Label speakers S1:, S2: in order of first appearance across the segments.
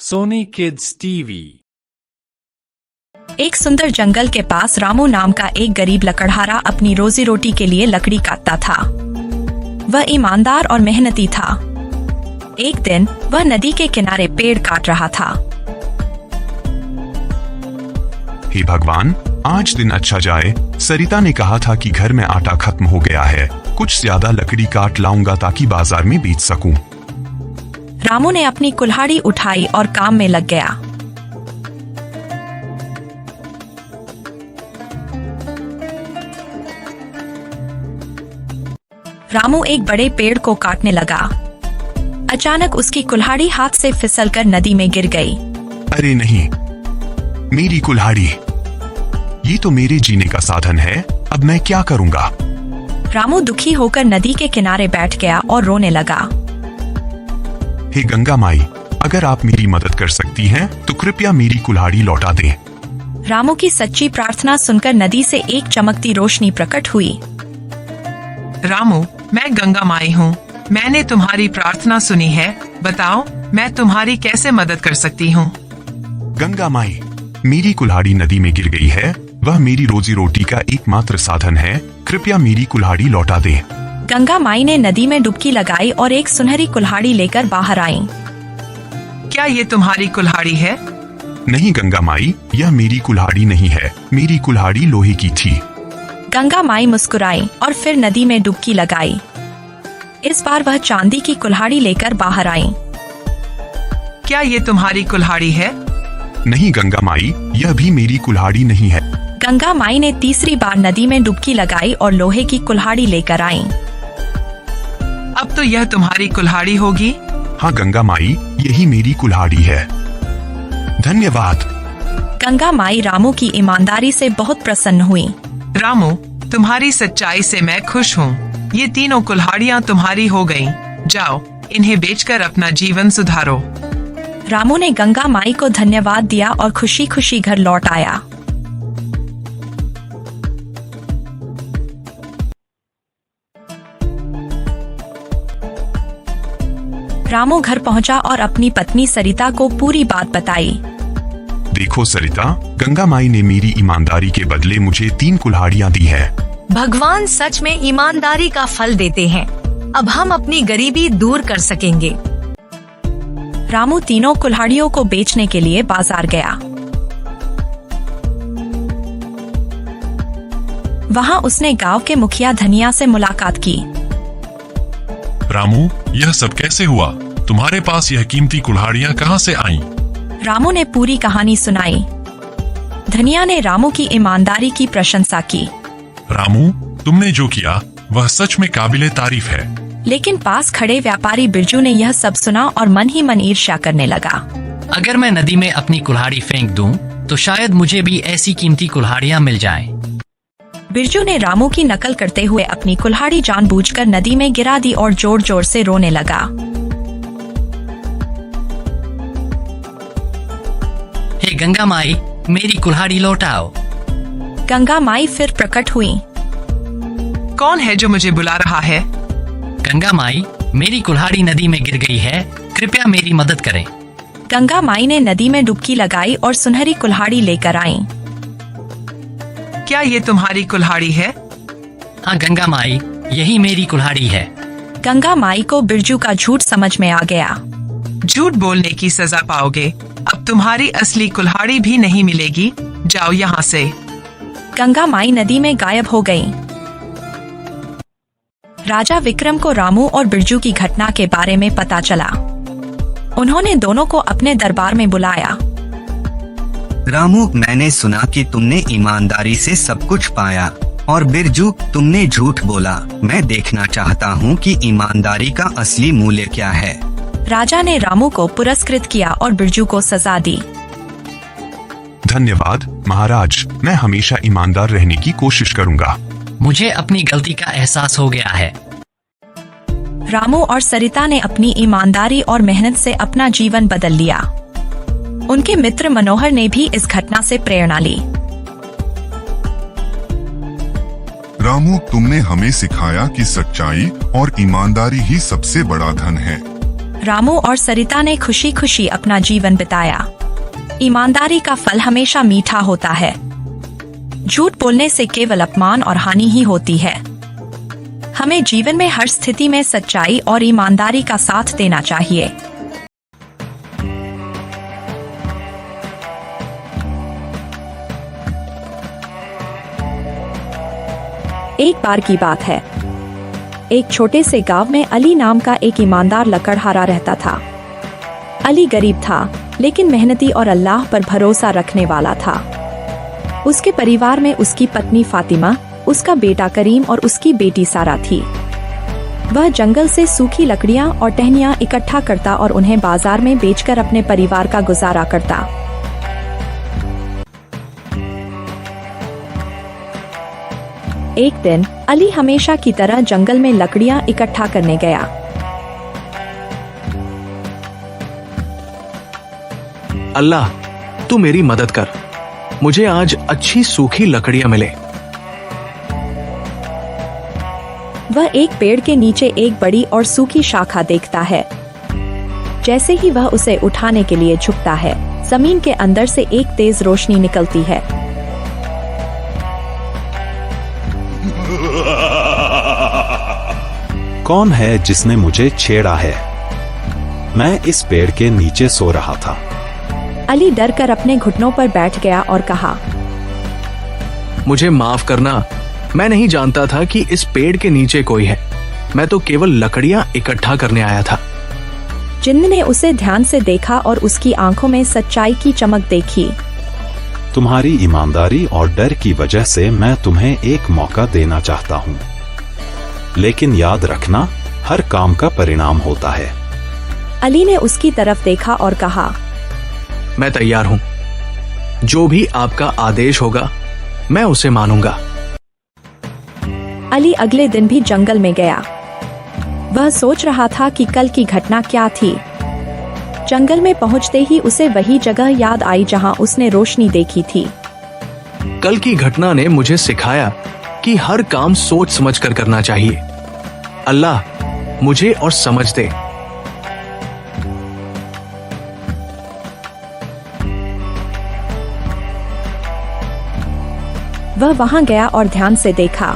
S1: Soni kids TV.
S2: एक सुंदर जंगल के पास रामू नाम का एक गरीब लकड़हारा अपनी रोजी रोटी के लिए लकड़ी काटता था। वह ईमानदार और मेहनती था। एक दिन वह नदी के किनारे पेड़ काट रहा था।
S3: हे भगवान, आज दिन अच्छा जाए। सरिता ने कहा था कि घर में आटा खत्म हो गया है। कुछ ज्यादा लकड़ी काट लाऊंगा ताकि बाजार में बेच सकूं।
S2: रामू ने अपनी कुल्हाड़ी उठाई और काम में लग गया। रामू एक बड़े पेड़ को काटने लगा। अचानक उसकी कुल्हाड़ी हाथ से फिसलकर नदी में गिर गई।
S3: अरे नहीं, मेरी कुल्हाड़ी! ये तो मेरे जीने का साधन है। अब मैं क्या करूंगा?
S2: रामू दुखी होकर नदी के किनारे बैठ गया और रोने लगा।
S3: हे गंगा माई, अगर आप मेरी मदद कर सकती हैं, तो कृपया मेरी कुल्हाड़ी लौटा दें।
S2: रामू की सच्ची प्रार्थना सुनकर नदी से एक चमकती रोशनी प्रकट हुई।
S4: रामू, मैं गंगा माई हूँ। मैंने तुम्हारी प्रार्थना सुनी है। बताओ, मैं तुम्हारी कैसे मदद कर सकती हूँ?
S3: गंगा माई, मेरी कुल्हाड़ी नदी में गिर गई है। वह मेरी रोजी रोटी का एकमात्र साधन है। कृपया मेरी कुल्हाड़ी लौटा दें।
S2: गंगा माई ने नदी में डुबकी लगाई और एक सुनहरी कुल्हाड़ी लेकर बाहर आई।
S4: क्या ये तुम्हारी कुल्हाड़ी है?
S3: नहीं गंगा माई, यह मेरी कुल्हाड़ी नहीं है। मेरी कुल्हाड़ी लोहे की थी।
S2: गंगा माई मुस्कुराई और फिर नदी में डुबकी लगाई। इस बार वह चांदी की कुल्हाड़ी लेकर बाहर आई।
S4: क्या ये तुम्हारी कुल्हाड़ी है?
S3: नहीं गंगा माई, यह भी मेरी कुल्हाड़ी नहीं है।
S2: गंगा माई ने तीसरी बार नदी में डुबकी लगाई और लोहे की कुल्हाड़ी लेकर आई।
S4: अब तो यह तुम्हारी कुल्हाड़ी होगी।
S3: हाँ गंगा माई, यही मेरी कुल्हाड़ी है। धन्यवाद।
S2: गंगा माई रामू की ईमानदारी से बहुत प्रसन्न हुई।
S4: रामू, तुम्हारी सच्चाई से मैं खुश हूँ। ये तीनों कुल्हाड़ियाँ तुम्हारी हो गईं। जाओ, इन्हें बेचकर अपना जीवन सुधारो।
S2: रामू ने गंगा माई को धन्यवाद दिया और खुशी खुशी घर लौट आया। रामू घर पहुंचा और अपनी पत्नी सरिता को पूरी बात बताई।
S3: देखो सरिता, गंगा माई ने मेरी ईमानदारी के बदले मुझे 3 कुल्हाड़ियाँ दी है।
S5: भगवान सच में ईमानदारी का फल देते हैं। अब हम अपनी गरीबी दूर कर सकेंगे।
S2: रामू तीनों कुल्हाड़ियों को बेचने के लिए बाजार गया। वहां उसने गांव के मुखिया धनिया से मुलाकात की।
S6: रामू, यह सब कैसे हुआ? तुम्हारे पास यह कीमती कुल्हाड़ियाँ कहाँ से आईं?
S2: रामू ने पूरी कहानी सुनाई। धनिया ने रामू की ईमानदारी की प्रशंसा की।
S6: रामू, तुमने जो किया वह सच में काबिले तारीफ है।
S2: लेकिन पास खड़े व्यापारी बिरजू ने यह सब सुना और मन ही मन ईर्ष्या करने लगा।
S7: अगर मैं नदी में अपनी कुल्हाड़ी फेंक दूं, तो शायद मुझे भी ऐसी कीमती कुल्हाड़ियाँ मिल जाएं।
S2: बिरजू ने रामू की नकल करते हुए अपनी कुल्हाड़ी जानबूझकर नदी में गिरा दी और जोर जोर से रोने लगा।
S7: हे गंगा माई, मेरी कुल्हाड़ी लौटाओ।
S2: गंगा माई फिर प्रकट हुई।
S4: कौन है जो मुझे बुला रहा है?
S7: गंगा माई, मेरी कुल्हाड़ी नदी में गिर गई है। कृपया मेरी मदद करें।
S2: गंगा माई ने नदी में डुबकी लगाई और सुनहरी कुल्हाड़ी लेकर आई।
S4: क्या ये तुम्हारी कुल्हाड़ी है?
S7: हाँ गंगा माई, यही मेरी कुल्हाड़ी है।
S2: गंगा माई को बिरजू का झूठ समझ में आ गया।
S4: झूठ बोलने की सजा पाओगे। अब तुम्हारी असली कुल्हाड़ी भी नहीं मिलेगी। जाओ यहाँ से।
S2: गंगा माई नदी में गायब हो गई। राजा विक्रम को रामू और बिरजू की घटना के बारे में पता चला। उन्होंने दोनों को अपने दरबार में बुलाया।
S8: रामू, मैंने सुना कि तुमने ईमानदारी से सब कुछ पाया, और बिरजू, तुमने झूठ बोला। मैं देखना चाहता हूँ कि ईमानदारी का असली मूल्य क्या है।
S2: राजा ने रामू को पुरस्कृत किया और बिरजू को सजा दी।
S3: धन्यवाद महाराज, मैं हमेशा ईमानदार रहने की कोशिश करूंगा।
S7: मुझे अपनी गलती का एहसास हो गया है।
S2: रामू और सरिता ने अपनी ईमानदारी और मेहनत से अपना जीवन बदल लिया। उनके मित्र मनोहर ने भी इस घटना से प्रेरणा ली।
S9: रामू, तुमने हमें सिखाया कि सच्चाई और ईमानदारी ही सबसे बड़ा धन है।
S2: रामू और सरिता ने खुशी खुशी अपना जीवन बिताया। ईमानदारी का फल हमेशा मीठा होता है। झूठ बोलने से केवल अपमान और हानि ही होती है। हमें जीवन में हर स्थिति में सच्चाई और ईमानदारी का साथ देना चाहिए। एक बार की बात है, एक छोटे से गांव में अली नाम का एक ईमानदार लकड़हारा रहता था। अली गरीब था, लेकिन मेहनती और अल्लाह पर भरोसा रखने वाला था। उसके परिवार में उसकी पत्नी फातिमा, उसका बेटा करीम और उसकी बेटी सारा थी। वह जंगल से सूखी लकड़ियां और टहनियां इकट्ठा करता और उन्हें बाजार में बेचकर अपने परिवार का गुजारा करता। एक दिन अली हमेशा की तरह जंगल में लकड़ियां इकट्ठा करने गया।
S10: अल्लाह, तू मेरी मदद कर, मुझे आज अच्छी सूखी लकड़ियां मिले।
S2: वह एक पेड़ के नीचे एक बड़ी और सूखी शाखा देखता है। जैसे ही वह उसे उठाने के लिए झुकता है, जमीन के अंदर से एक तेज रोशनी निकलती है।
S11: कौन है जिसने मुझे छेड़ा है? मैं इस पेड़ के नीचे सो रहा था।
S2: अली डरकर अपने घुटनों पर बैठ गया और कहा,
S10: मुझे माफ करना, मैं नहीं जानता था कि इस पेड़ के नीचे कोई है। मैं तो केवल लकड़ियां इकट्ठा करने आया था।
S2: जिन्न ने उसे ध्यान से देखा और उसकी आंखों में सच्चाई की चमक देखी।
S11: तुम्हारी ईमानदारी और डर की वजह से मैं तुम्हें एक मौका देना चाहता हूँ, लेकिन याद रखना, हर काम का परिणाम होता है।
S2: अली ने उसकी तरफ देखा और कहा,
S10: मैं तैयार हूँ। जो भी आपका आदेश होगा, मैं उसे मानूंगा।
S2: अली अगले दिन भी जंगल में गया। वह सोच रहा था कि कल की घटना क्या थी। जंगल में पहुंचते ही उसे वही जगह याद आई जहां उसने रोशनी देखी थी।
S10: कल की घटना ने मुझे सिखाया कि हर काम सोच समझकर करना चाहिए। अल्लाह, मुझे और समझ दे।
S2: वह वहां गया और ध्यान से देखा।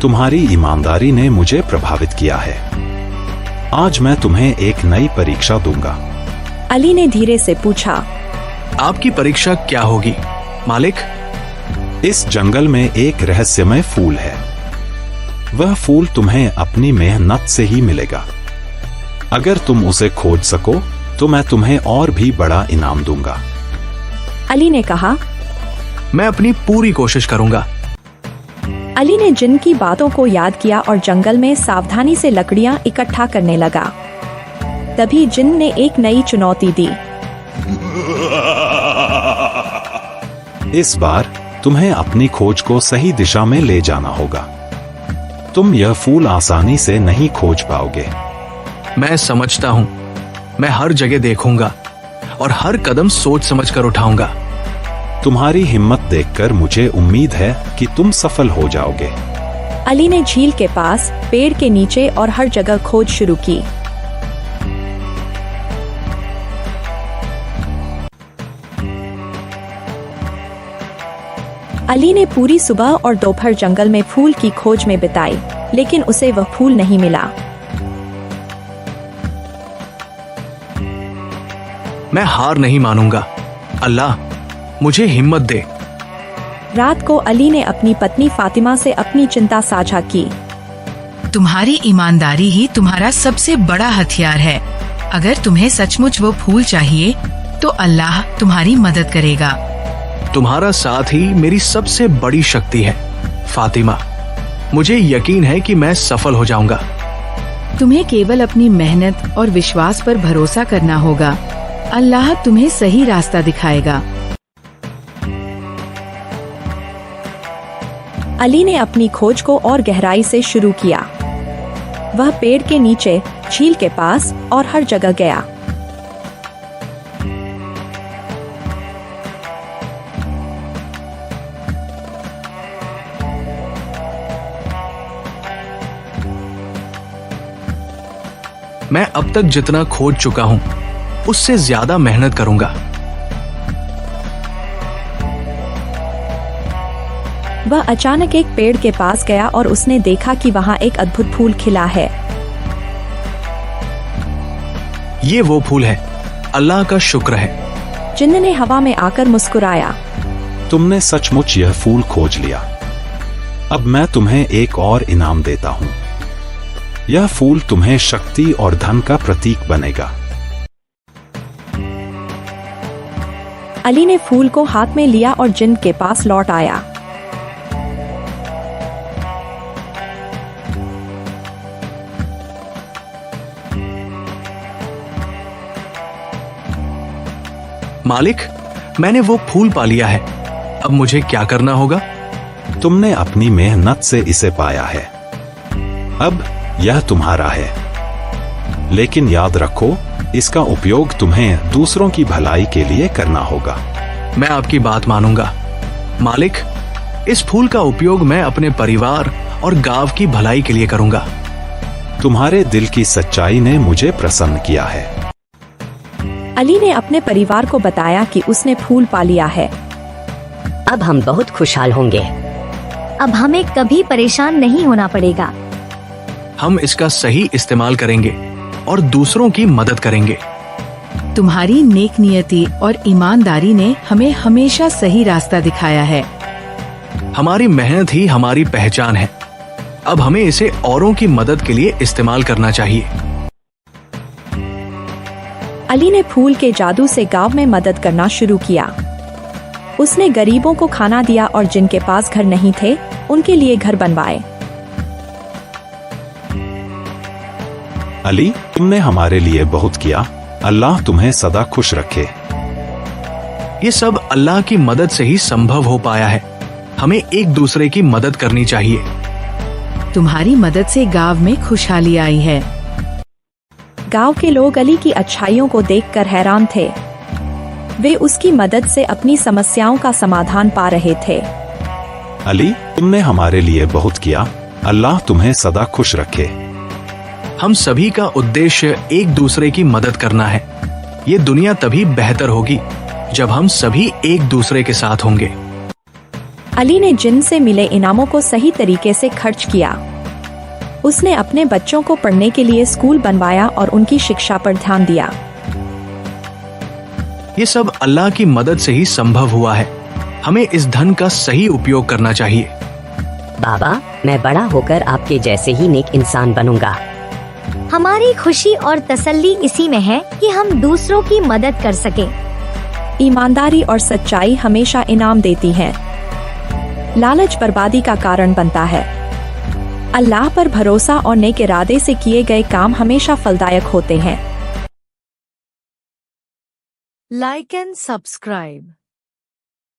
S11: तुम्हारी ईमानदारी ने मुझे प्रभावित किया है। आज मैं तुम्हें एक नई परीक्षा दूंगा।
S2: अली ने धीरे से पूछा,
S10: आपकी परीक्षा क्या होगी मालिक?
S11: इस जंगल में एक रहस्यमय फूल है। वह फूल तुम्हें अपनी मेहनत से ही मिलेगा। अगर तुम उसे खोज सको तो मैं तुम्हें और भी बड़ा इनाम दूंगा।
S2: अली ने कहा,
S10: मैं अपनी पूरी कोशिश करूंगा।
S2: अली ने जिन की बातों को याद किया और जंगल में सावधानी से लकड़ियां इकट्ठा करने लगा। तभी जिन ने एक नई चुनौती दी।
S11: इस बार तुम्हें अपनी खोज को सही दिशा में ले जाना होगा। तुम यह फूल आसानी से नहीं खोज पाओगे।
S10: मैं समझता हूँ। मैं हर जगह देखूंगा और हर कदम सोच समझकर उठाऊंगा।
S11: तुम्हारी हिम्मत देखकर मुझे उम्मीद है कि तुम सफल हो जाओगे।
S2: अली ने झील के पास, पेड़ के नीचे और हर जगह खोज शुरू की। अली ने पूरी सुबह और दोपहर जंगल में फूल की खोज में बिताई, लेकिन उसे वह फूल नहीं मिला।
S10: मैं हार नहीं मानूंगा। अल्लाह, मुझे हिम्मत दे।
S2: रात को अली ने अपनी पत्नी फातिमा से अपनी चिंता साझा की।
S12: तुम्हारी ईमानदारी ही तुम्हारा सबसे बड़ा हथियार है। अगर तुम्हें सचमुच वो फूल चाहिए तो अल्लाह तुम्हारी मदद करेगा।
S10: तुम्हारा साथ ही मेरी सबसे बड़ी शक्ति है फातिमा। मुझे यकीन है कि मैं सफल हो जाऊंगा।
S12: तुम्हें केवल अपनी मेहनत और विश्वास पर भरोसा करना होगा। अल्लाह तुम्हें सही रास्ता दिखाएगा।
S2: अली ने अपनी खोज को और गहराई से शुरू किया। वह पेड़ के नीचे, झील के पास और हर जगह गया।
S10: मैं अब तक जितना खोज चुका हूँ उससे ज्यादा मेहनत करूंगा।
S2: वह अचानक एक पेड़ के पास गया और उसने देखा कि वहाँ एक अद्भुत फूल खिला है।
S10: ये वो फूल है, अल्लाह का शुक्र है।
S2: जिन्न ने हवा में आकर मुस्कुराया।
S11: तुमने सचमुच यह फूल खोज लिया। अब मैं तुम्हें एक और इनाम देता हूँ। यह फूल तुम्हें शक्ति और धन का प्रतीक बनेगा।
S2: अली ने फूल को हाथ में लिया और जिन्न के पास लौट आया।
S10: मालिक, मैंने वो फूल पा लिया है। अब मुझे क्या करना होगा?
S11: तुमने अपनी मेहनत से इसे पाया है। अब यह तुम्हारा है। लेकिन याद रखो, इसका उपयोग तुम्हें दूसरों की भलाई के लिए करना होगा।
S10: मैं आपकी बात मानूंगा मालिक। इस फूल का उपयोग मैं अपने परिवार और गांव की भलाई के लिए करूंगा।
S11: तुम्हारे दिल की सच्चाई ने मुझे प्रसन्न किया है।
S2: अली ने अपने परिवार को बताया कि उसने फूल पा लिया है।
S13: अब हम बहुत खुशहाल होंगे।
S5: अब हमें कभी परेशान नहीं होना पड़ेगा।
S10: हम इसका सही इस्तेमाल करेंगे और दूसरों की मदद करेंगे।
S12: तुम्हारी नेक नियति और ईमानदारी ने हमें हमेशा सही रास्ता दिखाया है।
S10: हमारी मेहनत ही हमारी पहचान है। अब हमें इसे औरों की मदद के लिए इस्तेमाल करना चाहिए।
S2: अली ने फूल के जादू से गांव में मदद करना शुरू किया। उसने गरीबों को खाना दिया और जिनके पास घर नहीं थे उनके लिए घर बनवाए।
S11: अली, तुमने हमारे लिए बहुत किया। अल्लाह तुम्हें सदा खुश रखे।
S10: ये सब अल्लाह की मदद से ही संभव हो पाया है। हमें एक दूसरे की मदद करनी चाहिए।
S12: तुम्हारी मदद से गांव में खुशहाली आई है।
S2: गांव के लोग अली की अच्छाइयों को देखकर हैरान थे। वे उसकी मदद से अपनी समस्याओं का समाधान पा रहे थे।
S11: अली, तुमने हमारे लिए बहुत किया। अल्लाह तुम्हें सदा खुश रखे।
S10: हम सभी का उद्देश्य एक दूसरे की मदद करना है। ये दुनिया तभी बेहतर होगी जब हम सभी एक दूसरे के साथ होंगे।
S2: अली ने जिन्न से मिले इनामों को सही तरीके से खर्च किया। उसने अपने बच्चों को पढ़ने के लिए स्कूल बनवाया और उनकी शिक्षा पर ध्यान दिया।
S10: ये सब अल्लाह की मदद से ही संभव हुआ है। हमें इस धन का सही उपयोग करना चाहिए।
S13: बाबा, मैं बड़ा होकर आपके जैसे ही नेक इंसान बनूंगा।
S5: हमारी खुशी और तसल्ली इसी में है कि हम दूसरों की मदद कर सकें।
S2: ईमानदारी और सच्चाई हमेशा इनाम देती हैं। लालच बर्बादी का कारण बनता है। अल्लाह पर भरोसा और नेक इरादे से किए गए काम हमेशा फलदायक होते हैं।
S5: Like and subscribe.